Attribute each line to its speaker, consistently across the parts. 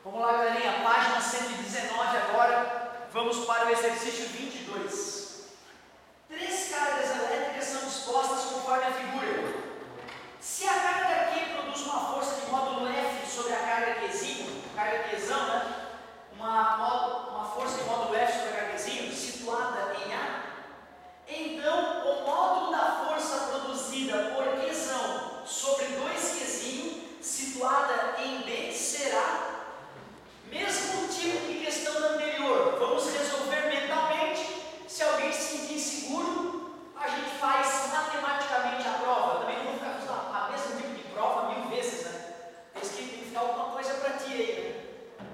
Speaker 1: Vamos lá, galerinha, página 119 agora, vamos para o exercício 22. 3 cargas elétricas são dispostas conforme a figura. Se a carga Q produz uma força de módulo F sobre a carga Qzinho, carga Qzão, né? Uma força de módulo F sobre a carga Qzinho, situada em A, então o módulo da força produzida por Qzão sobre 2Qzinho, situada em B, será mesmo tipo de questão da anterior. Vamos resolver mentalmente. Se alguém se sentir inseguro, a gente faz matematicamente a prova. Eu também não vou ficar fazendo a mesmo tipo de prova 1000 vezes, né? Tem que ficar alguma coisa para ti aí, né?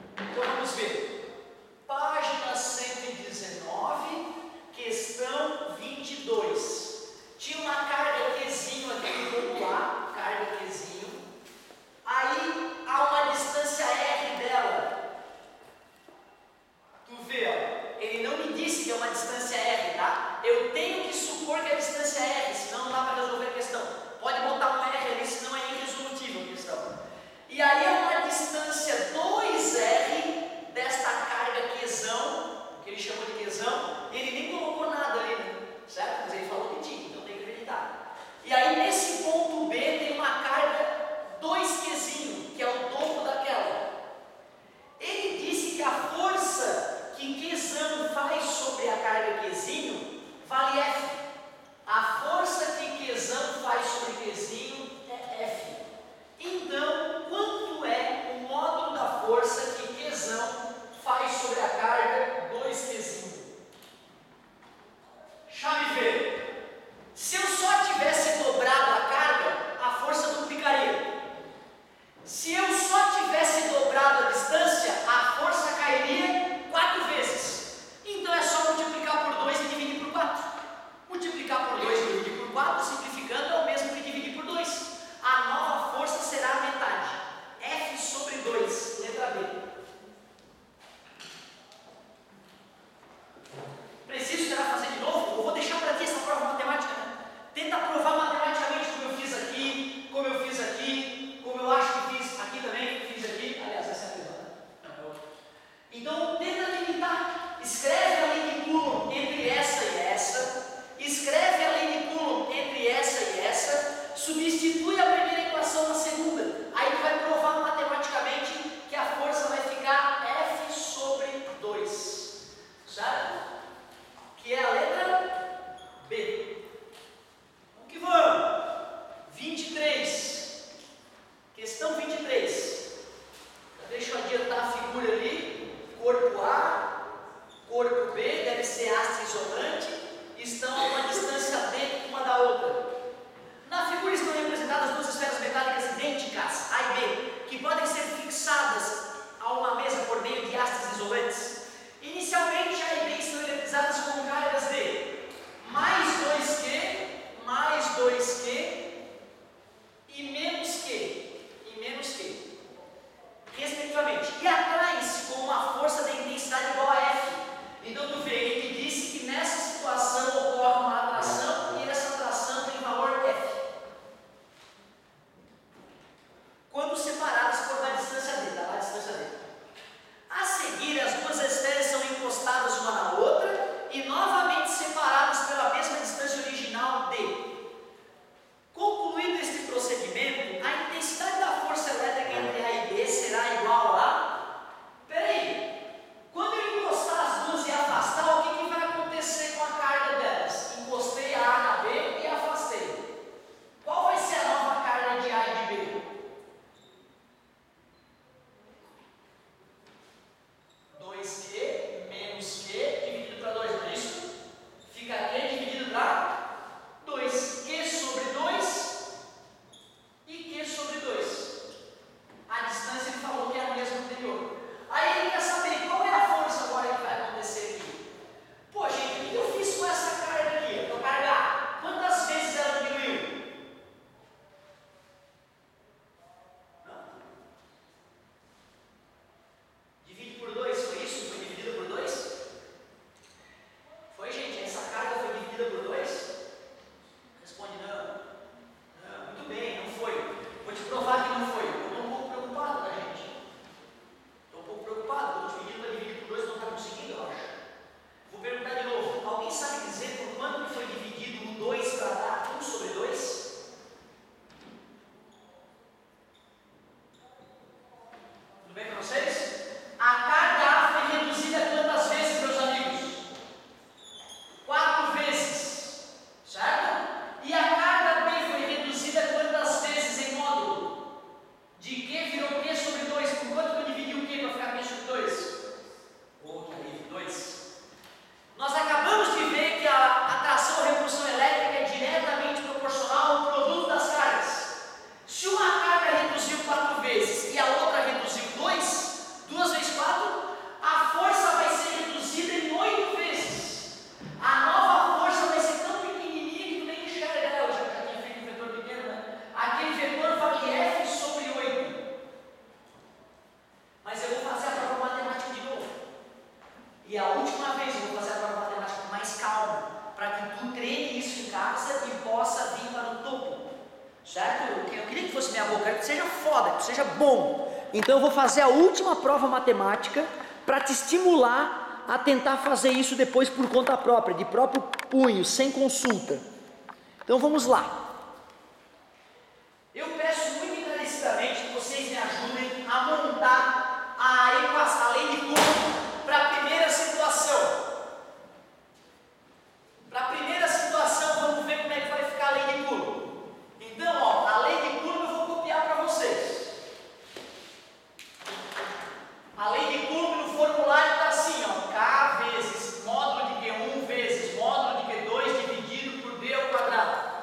Speaker 1: próprio, seja bom. Então eu vou fazer a última prova matemática para te estimular a tentar fazer isso depois por conta própria, de próprio punho, sem consulta. Então vamos lá. Eu peço muito encarecidamente que vocês me ajudem a montar a lei de Coulomb para a primeira situação. Para a primeira situação, vamos ver como é que vai ficar a lei de Coulomb. Então, ó, a lei de Coulomb eu vou copiar para vocês. A lei de Coulomb no formulário está assim, ó, K vezes módulo de Q1 vezes módulo de Q2 dividido por D ao quadrado.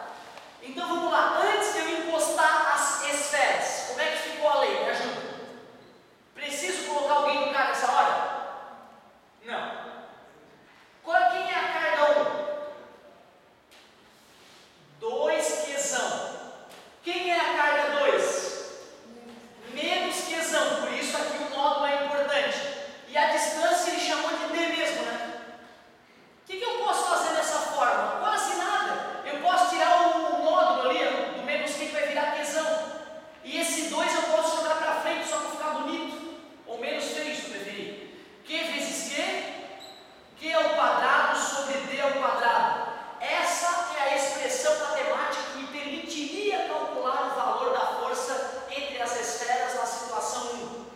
Speaker 1: Então vamos lá, antes de eu encostar as esferas, como é que ficou a lei? Me ajuda. Preciso colocar alguém no cara nessa hora? Não. Quem é a carga 1? 2 Qzão. Quem é a carga 2? Menos Qzão, por isso aqui o módulo é importante. E a distância ele chamou de D mesmo, né? O que eu posso fazer dessa forma? Quase nada. Eu posso tirar o módulo ali, do menos Q que vai virar Qzão. E esse 2 eu posso jogar para frente só para ficar bonito. Ou menos feio, se preferir. Q vezes Q, Q ao quadrado sobre D ao quadrado. Essa é a expressão matemática que me permitiria calcular o valor da força entre as esferas na situação 1.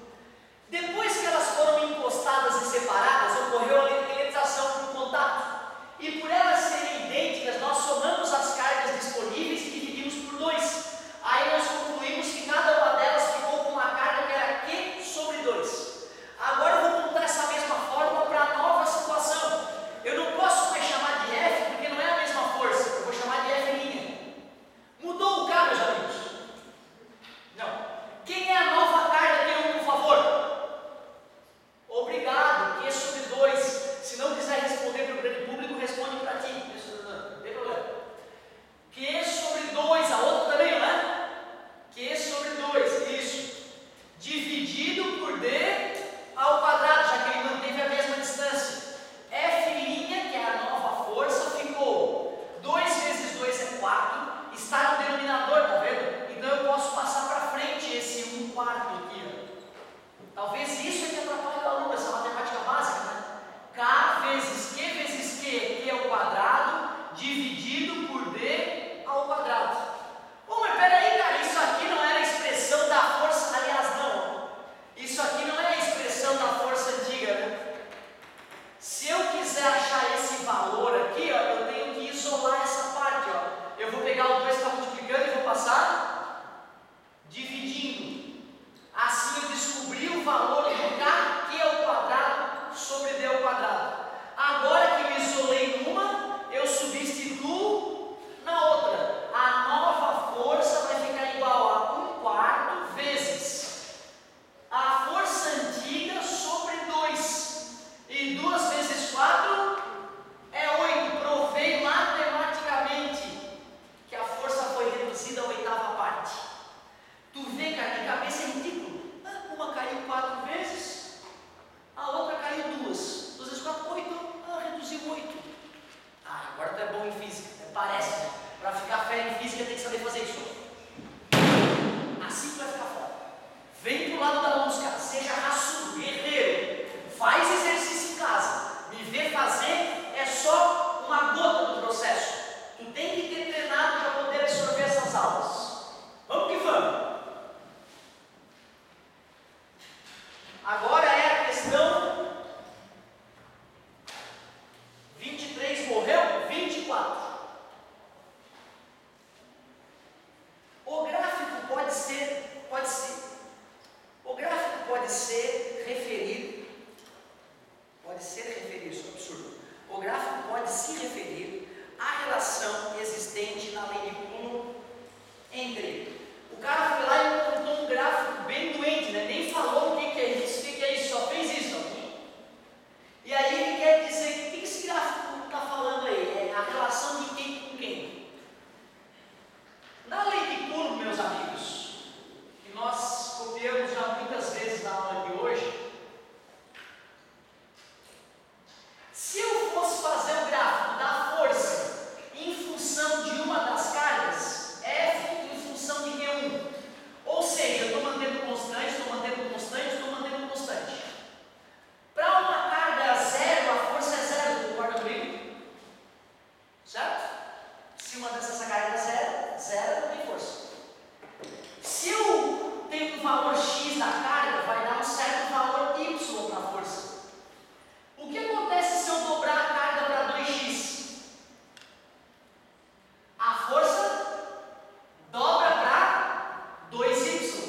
Speaker 1: Depois que elas foram encostadas e separadas, ocorreu a eletrização por contato. E por elas serem idênticas, nós somamos as cargas disponíveis e dividimos por 2. Aí nós concluímos que cada uma delas ficou com uma carga que era Q sobre 2. Agora eu vou montar essa mesma fórmula para a nova situação. Eu não posso mais chamar de F porque não é a mesma força. Eu vou chamar de F'. Mudou o K, meus amigos? Não. Quem é a nova carga Q1, por favor? Obrigado, Q sobre 2. Se não quiser responder para o grande público, responde para ti. Não tem problema. Q sobre 2, a outra também, não é? Q sobre 2, isso. Dividido por D ao quadrado, já que ele manteve a mesma distância. F', que é a nova força, ficou 2 vezes 2 é 4, está no denominador, tá vendo? Então eu posso passar para frente esse 1/4 aqui, ó. Talvez isso é que atrapalhe o aluno, essa matemática básica, né? K vezes Q, Q ao quadrado, dividido por D ao quadrado. Ô, mas peraí, cara, isso aqui não era a expressão da força, aliás, não. Isso aqui não é a expressão da força antiga, né? Se eu quiser achar esse valor aqui, ó, eu tenho que isolar essa parte, ó. Eu vou pegar o 2 que está multiplicando e vou passar dividindo. Assim eu descobri o valor do K, Q ao quadrado sobre D ao quadrado. Agora que eu isolei numa, eu substituo na outra. A nova força vai ficar igual a 1/4 vezes a força antiga sobre 2. E 2 vezes 4 é 8. Provei matematicamente que a força foi reduzida à 8ª parte. Tu vê, cara, de cabeça é ridículo. Uma caiu 4 vezes, a outra caiu 2. 2 vezes 4, 8. Reduziu 8. Agora tu é bom em física. Parece, né? Para ficar fera em física tem que saber fazer isso. Assim tu vai ficar fora. Vem pro lado da luz, cara. Seja raçudo, guerreiro. Faz exercício em casa. Me ver fazer é só uma gota do processo. Tu tem que ter treinado para poder absorver essas aulas. Vamos que vamos. Agora é a questão 23 morreu, 24. O gráfico pode ser referir, isso é absurdo. O gráfico pode se referir à relação existente na lei de Coulomb entre. O cara foi lá e montou um gráfico bem doente, né? Nem falou o que é isso, só fez isso aqui. E aí ele quer dizer, o que esse gráfico está falando aí? É a relação de quem com quem? Na lei de Coulomb, meus amigos, que nós copiamos já muitas vezes na aula de hoje, da carga vai dar um certo valor y para a força. O que acontece se eu dobrar a carga para 2x? A força dobra para 2y.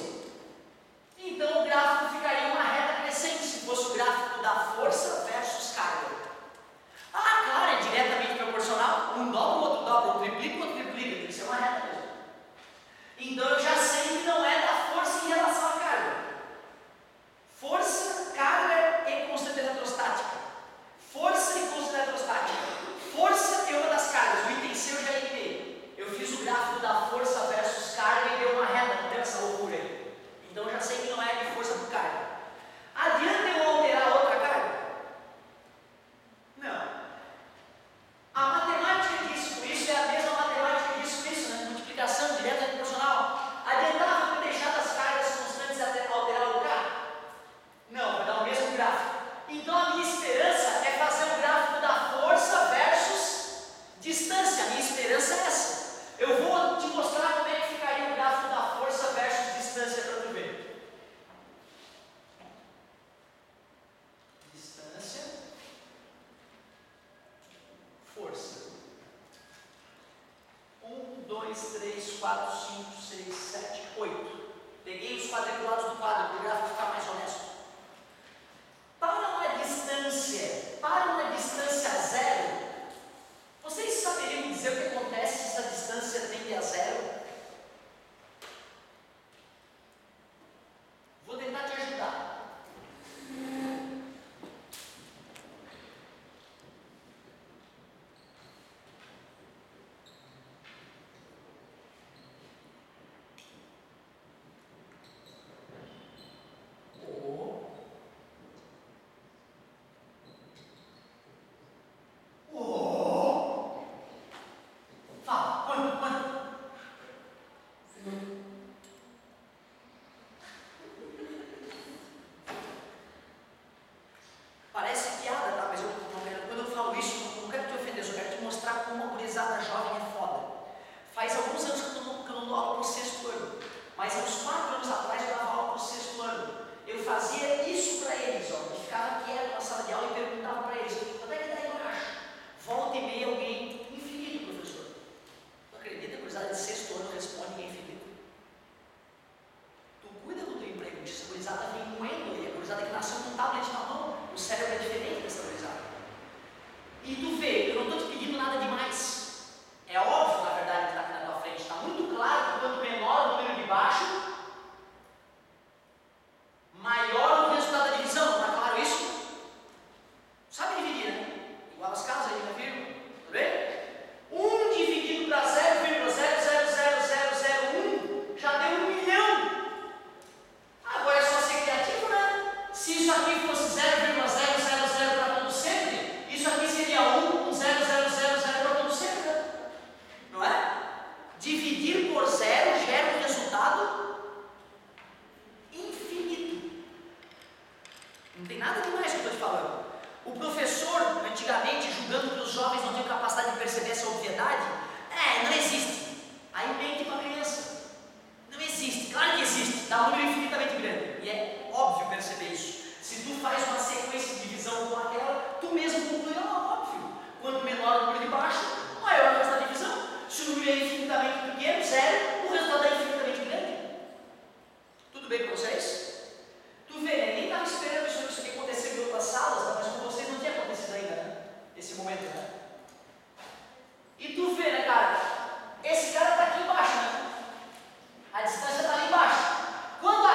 Speaker 1: Então o gráfico ficaria uma reta crescente se fosse o gráfico da força versus carga. Ah, claro, é diretamente proporcional. Um dobra, o outro dobra, um triplica, o outro triplica. Tem que ser uma reta mesmo. Então eu já sei que não é da força em relação à carga. Força, carga e constante eletrostática. Força e constante eletrostática. Força é uma das cargas. O item C eu já eliminei. Eu fiz o gráfico da força versus carga e deu uma reta, não deu essa loucura aí. Então eu já sei que não é de força por carga. Adianta eu alterar outra carga? Não. A matemática disso com isso é a mesma matemática disso com isso, né? Multiplicação direta e proporcional. Adiantava eu deixar das cargas constantes até alterar o K? Não, vai dar o mesmo gráfico. Então a minha esperança é fazer o gráfico da força versus distância. A minha esperança é essa. Eu vou te mostrar como é que ficaria o gráfico da força versus distância para tu ver. Distância, força. 1, 2, 3, 4, 5, 6, 7, 8. Peguei os quadriculados do quadro para o gráfico ficar mais honesto. Para uma distância zero, vocês saberiam dizer o que acontece se essa distância tende a zero? Vou tentar te ajudar. Parece piada, tá? Mas quando eu falo isso, não quero te ofender, eu quero te mostrar como uma gurizada jovem é foda. Faz alguns anos que eu não dou aula para o sexto ano, mas há uns 4 anos atrás eu dava aula para o sexto ano. Eu fazia isso para eles, ó. Eu ficava quieto na sala de aula e perguntava para eles: quanto é que dá embaixo? Volta e meia alguém, infinito, professor. Não acredita, a gurizada de sexto ano responde que é infinito? Tu cuida do teu emprego, essa gurizada vem moendo aí, a gurizada que nasceu com um tablet na mão. O cérebro é diferente dessa gurizada. E tu vê, eu não estou te pedindo nada demais. É óbvio, na verdade, que está aqui na tua frente. Está muito claro que quanto menor o número de baixo, maior o resultado da divisão. Não está claro isso? Sabe dividir, né? Igual as casas aí, já viram? Tá vendo? 1 dividido para 0,000001 já deu 1 milhão. Agora é só ser criativo, né? Se isso aqui fosse 0,000 para ponto sempre, isso aqui seria 1 com 0,000 para ponto sempre, né? Não é? Dividir por zero gera um resultado infinito. Não tem nada demais que eu estou te falando. O professor, antigamente, julgando que os jovens não tinham capacidade de perceber essa obviedade, não existe. Aí mente para a criança. Não existe, claro que existe, dá um número infinitamente grande. E é óbvio perceber isso. Se tu faz uma sequência de divisão com aquela, tu mesmo conclui, óbvio. Quanto menor o número de baixo, maior o resultado da divisão. Se o número é infinitamente pequeno, zero, o resultado é infinitamente grande. Tudo bem com vocês? Tu vê, né? Nem estava esperando isso aqui acontecer em outras salas, mas com vocês não tinha acontecido ainda, né? Esse momento, né? E tu vê, né, cara? Esse cara está aqui embaixo, né? A distância está ali embaixo. Quando a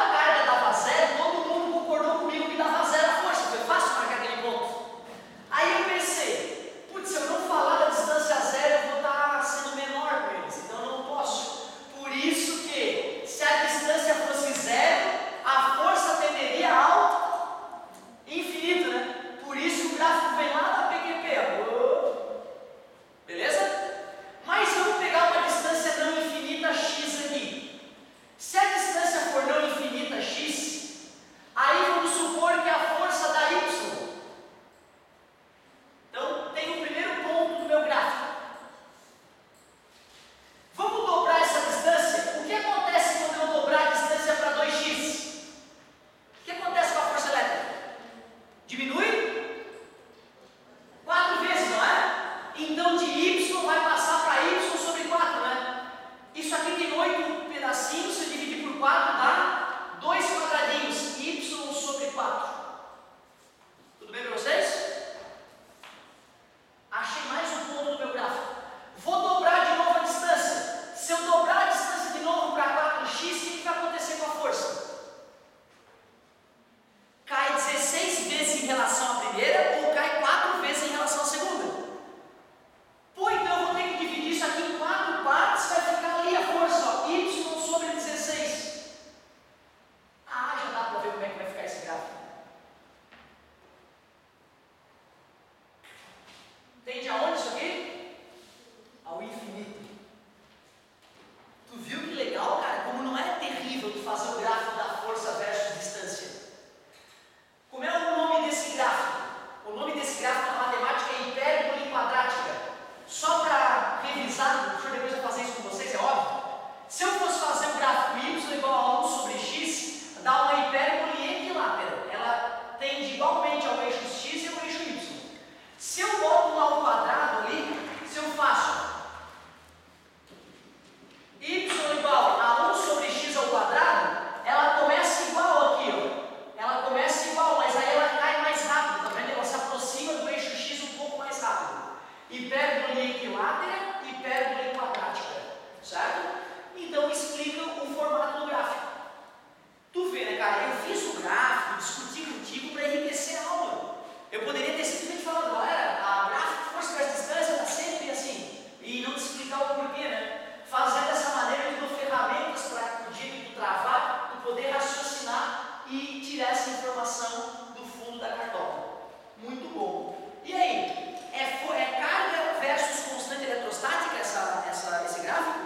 Speaker 1: tirar essa informação do fundo da cartola. Muito bom. E aí? É carga versus constante eletrostática esse gráfico?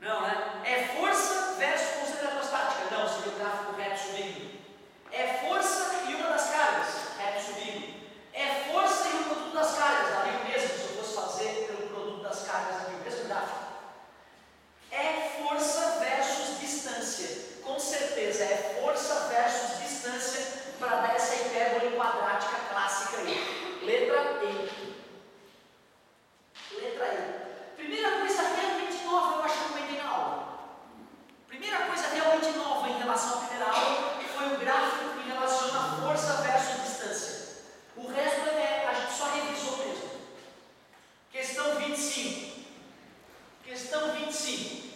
Speaker 1: Não, né? É força versus constante eletrostática? Não, seria o gráfico reto subindo. É força e uma das cargas, reto subindo. É força e o produto das cargas, ali o mesmo, se eu fosse fazer pelo produto das cargas aqui, o mesmo gráfico. É força versus distância. Com certeza, é força versus distância para dar essa hipérbole quadrática clássica aí. Letra E. Letra E. Primeira coisa realmente nova, eu acho que eu comentei na aula. Primeira coisa realmente nova em relação à primeira aula foi o gráfico que relaciona força versus distância. O resto a gente só revisou mesmo. Questão 25. Questão 25.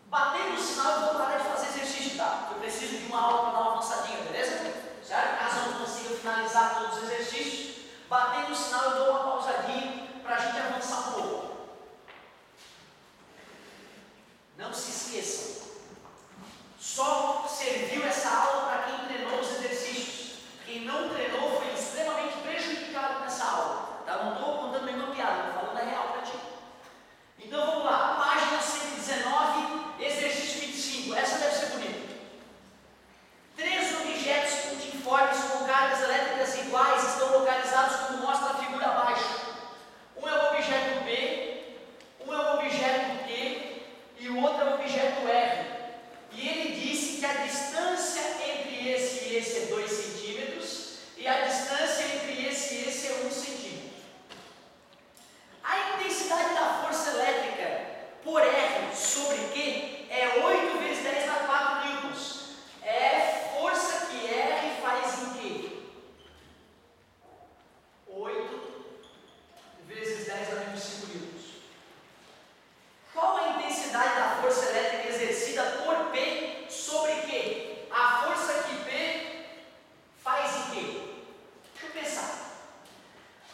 Speaker 1: Batendo o sinal, eu vou parar de fazer exercício, tá? Eu preciso de uma aula para dar uma avançadinha, beleza? Certo? Caso eu não consiga finalizar todos os exercícios, batendo o sinal, eu dou uma pausadinha para a gente avançar um pouco. Não se esqueçam. Só serviu essa aula para quem treinou os exercícios. Quem não treinou foi extremamente prejudicado nessa aula. Tá? Não estou contando nenhuma piada, estou falando a real para ti. Então vamos lá, página 119, exercício 25. Essa deve ser bonita. 3 objetos multiformes com cargas elétricas iguais estão localizados como mostra a figura abaixo. Um é o objeto B, um é o objeto Q e o outro é o objeto R. E ele disse que a distância entre esse e esse é 2 centímetros e a distância entre esse e esse é 1 centímetro. A intensidade da força elétrica por R sobre Q é 8 vezes 10 na 4 newtons. É força que R faz em Q. 8 vezes 10 a menos 5 newtons. Qual a intensidade da força elétrica exercida por P sobre Q? A força que P faz em Q. Deixa eu pensar.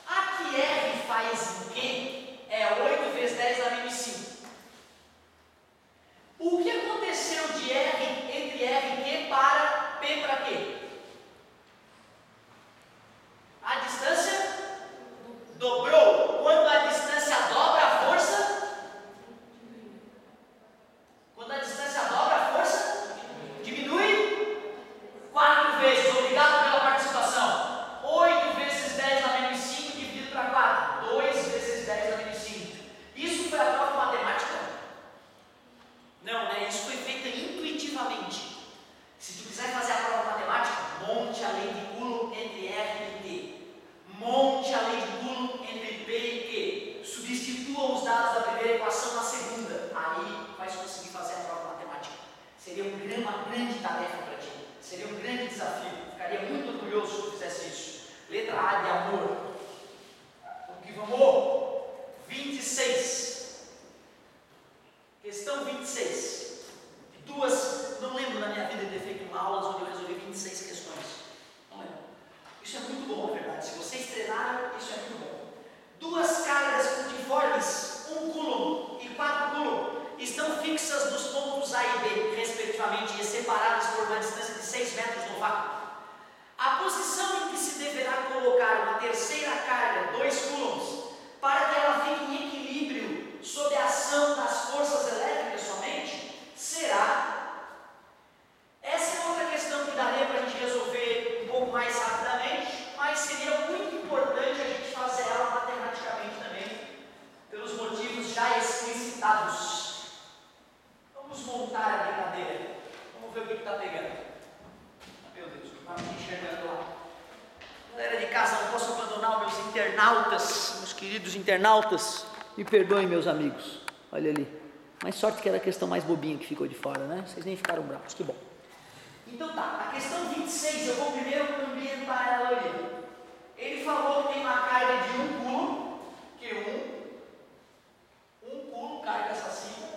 Speaker 1: A que R faz em Q é 8 vezes 10 a menos 5. O que aconteceu de R entre R e Q para P para Q? A distância dobrou. Quando a distância dobra a força, diminui 4 vezes. Obrigado pela participação. 8 vezes 10 a menos 5 dividido para 4. 2 vezes 10 a menos 5. Isso foi a prova de matemática? Não, né? Isso foi feito intuitivamente. Se tu quiser fazer a prova de matemática, monte a lei de Coulomb entre R e T. Monte a lei de Coulomb entre P e Q. Substitua os dados da primeira equação na segunda. Aí vai conseguir fazer a prova de matemática. Seria uma grande tarefa para ti. Seria um grande desafio. Ficaria muito orgulhoso se tu fizesse isso. Letra A de amor. Vamos que vamos. 26. Questão 26. Duas, não lembro na minha vida de ter feito aulas onde eu resolvi 26 questões. Não lembro. Isso é muito bom, na verdade. Se vocês treinaram, isso é muito bom. 2 cargas multiformes, 1 Coulomb e 4 Coulomb, estão fixas nos pontos A e B, respectivamente, e separadas por uma distância de 6 metros no vácuo. A posição em que se deverá colocar uma terceira carga, 2 coulombs, para que ela fique em equilíbrio sob a ação das forças elétricas somente, será... Essa é outra questão que daria para a gente resolver um pouco mais rapidamente, mas seria muito importante a gente fazer ela matematicamente também, pelos motivos já explicitados. Vamos montar a brincadeira. Vamos ver o que está pegando. Meu Deus, não está me enxergando lá. Galera de casa, não posso abandonar os meus internautas, meus queridos internautas. Me perdoem, meus amigos. Olha ali. Mas sorte que era a questão mais bobinha que ficou de fora, né? Vocês nem ficaram bravos, que bom. Então tá, a questão 26, eu vou primeiro ambientar ela ali. Ele falou que tem uma carga de 1 coulomb, Q1, 1 coulomb, carga assassina,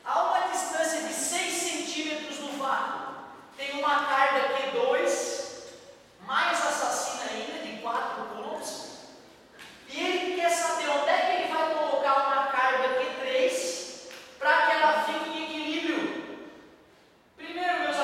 Speaker 1: a uma distância de 6 centímetros no vácuo, tem uma carga Q2, mais assassina ainda, de 4 coulombs, e ele quer saber onde é que ele vai colocar uma carga Q3 para que ela fique em equilíbrio. Primeiro, meus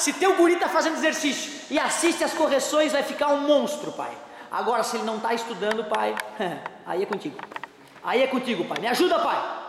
Speaker 1: se teu guri está fazendo exercício e assiste as correções, vai ficar um monstro, pai. Agora, se ele não está estudando, pai, aí é contigo. Aí é contigo, pai. Me ajuda, pai.